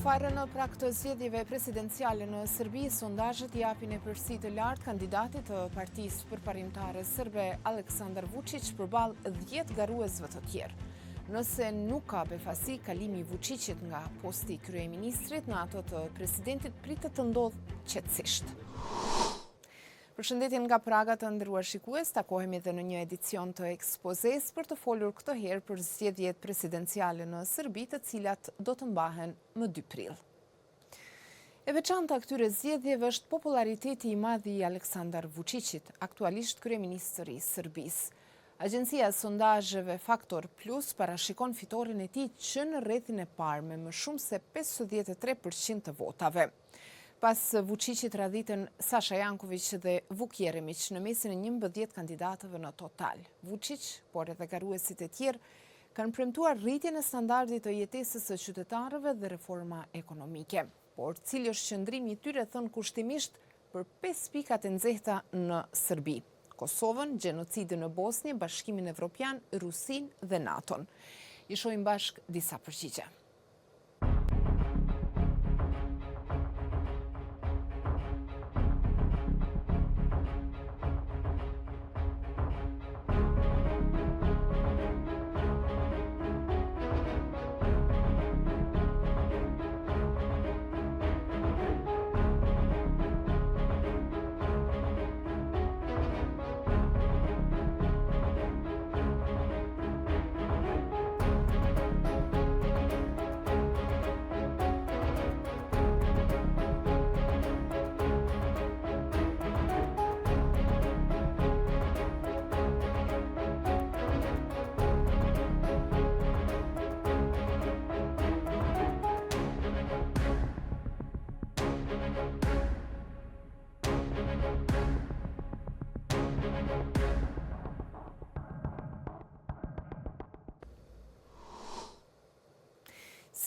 Fare në prag të zgjedhjeve presidenciale në Serbi, sondazhet japin e përsi të lartë kandidatit të partisë përparimtare serbe Aleksandar Vučić përballë 10 garuesve të tjerë. Nëse nuk ka befasi, kalimi i Vučićit nga posti i kryeministrit në ato të presidentit pritet të ndodhë qetësisht. Përshëndetje nga Praga të nderuar shikues, takohemi edhe në një edicion të ekspozes për të folur këtë herë për zgjedhjet presidenciale në Serbi, të cilat do të mbahen më 2 prill. E veçanta këtyre zgjedhjeve është populariteti i madh i Aleksandar Vučićit, aktualisht kryeministri i Serbisë. Agjencia e sondazheve Faktor Plus parashikon fitoren e tij që në rrethin e parë me më shumë se 53% të votave. Pas Vučićit radhitën Sasha Janković dhe Vuk Jeremić në mesin e 11 kandidatëve në total. Vučić, por edhe garuesit e tjerë, kanë premtuar rritjen e standardit të jetesës së qytetarëve dhe reforma ekonomike. Por cili është qëndrimi i tyre thënë kushtimisht për 5 pikat e nxehta në Serbi: Kosovën, gjenocidin në Bosnjë, Bashkimin Evropian, Rusinë dhe NATO-n. I shohim bashk disa përgjigje.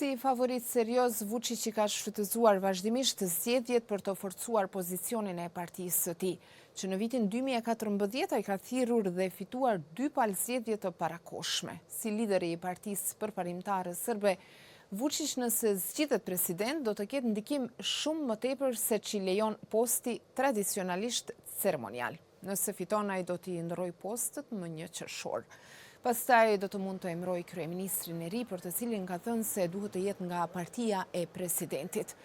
Si favorit serioz, Vučić i ka shfrytëzuar vazhdimisht zgjedhjet për të forcuar pozicionin e partisë së tij, që në vitin 2014 ai ka thirrur dhe fituar 2 palë zgjedhje të parakohshme. Si lideri i partisë përparimtare serbe, Vučić nëse zgjidhet president do të ketë ndikim shumë më tepër se që lejon posti tradicionalisht ceremonial. Nëse fiton, ai do t'i ndrojë postet më 1 qershor. Pastaj do të mund të emërojë kryeministrin e ri, për të cilin ka thënë se duhet të jetë nga partia e presidentit.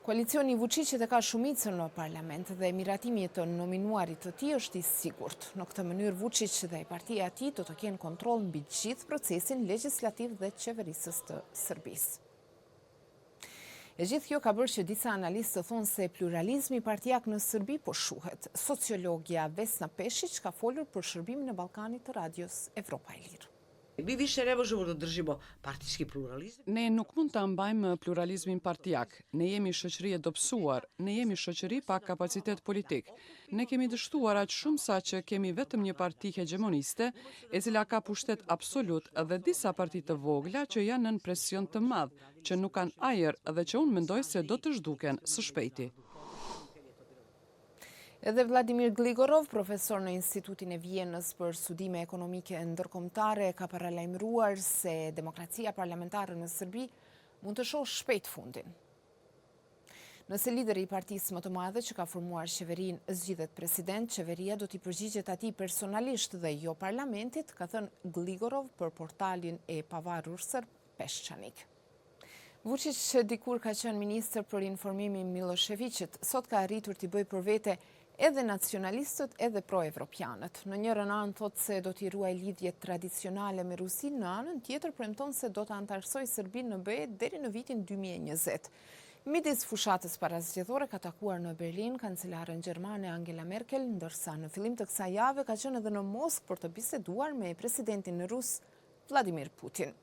Koalicioni i Vučićit e ka shumicën në parlament dhe miratimi të nominuarit të tij është i sigurt. Në këtë mënyrë Vučić dhe partia e tij do të kenë kontroll mbi gjithë procesin legjislativ dhe qeverisës të Serbisë. E gjithë kjo ka bërë që disa analistë thonë se pluralizmi partijak në Serbi po shuhet. Sociologja Vesna Pešić ka folur për shërbimin e Ballkanit të radios Evropa e Lirë. Mi više ne možemo da držimo partijski pluralizam. Ne nuk mund të mbajmë pluralizmin partijak. Ne jemi shoqëri e dobësuar, ne jemi shoqëri pa kapacitet politik. Ne kemi dështuar aq shumë sa që kemi vetëm një parti hegemoniste, e cila ka pushtet absolut, dhe disa parti të vogla që janë nën presion të madh, që nuk kanë ajër dhe që unë mendoj se do të zhduken së shpejti. Edhe Vladimir Gligorov, profesor në Institutin e Vjenës për studime ekonomike ndërkombëtare, ka paralajmëruar se demokracia parlamentare në Serbi mund të shohë shpejt fundin. Nëse lideri i partisë më të madhe që ka formuar qeverinë zgjidhet president, qeveria do t'i përgjigjet atij personalisht dhe jo parlamentit, ka thënë Gligorov për portalin e pavarur serb Peshçanik. Vučić dikur ka qenë ministër për informimin Miloševićit, sot ka arritur t'i bëjë për vete edhe nacionalistët edhe pro-evropianët. Në njërën anë thot se do t'i ruaj lidhjet tradicionale me Rusinë, në anën tjetër premton se do të antarësoj Serbinë në BE deri në vitin 2020. Midis fushatës parazgjedhore ka takuar në Berlin kancelaren gjermane Angela Merkel, ndërsa në fillim të kësaj jave ka qenë edhe në Moskë për të biseduar me presidentin rus Vladimir Putin.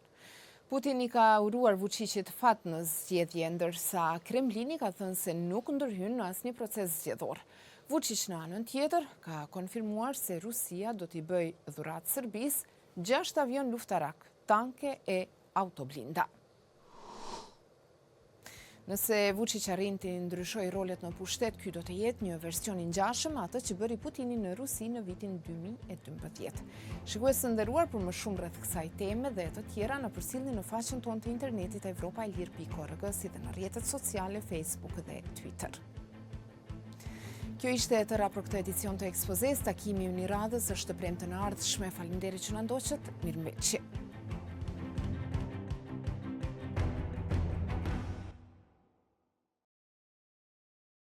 Putin i ka uruar Vučićit fat në zgjedhje, ndërsa Kremlini ka thënë se nuk ndërhyn në asnjë proces zgjedhor. Vučić në anën tjetër ka konfirmuar se Rusia do t'i bëj dhuratë Serbisë 6 avion luftarak, tanke e autoblinda. Nëse Vučić arrin të ndryshojë rolet në pushtet, ky do të jetë një version i ngjashëm atë që bëri Putini në Rusi në vitin 2012. Shikues të nderuar, për më shumë rreth kësaj teme dhe të tjera na përcjellni në faqen tonë të internetit evropailir.org, si dhe në rrjetet sociale Facebook dhe Twitter. Kjo ishte e tëra për këtë edicion të Ekspozes. Takimi i një radhës është premte në ardhshme. Faleminderit që na ndoqët. Mirëmbëjtje.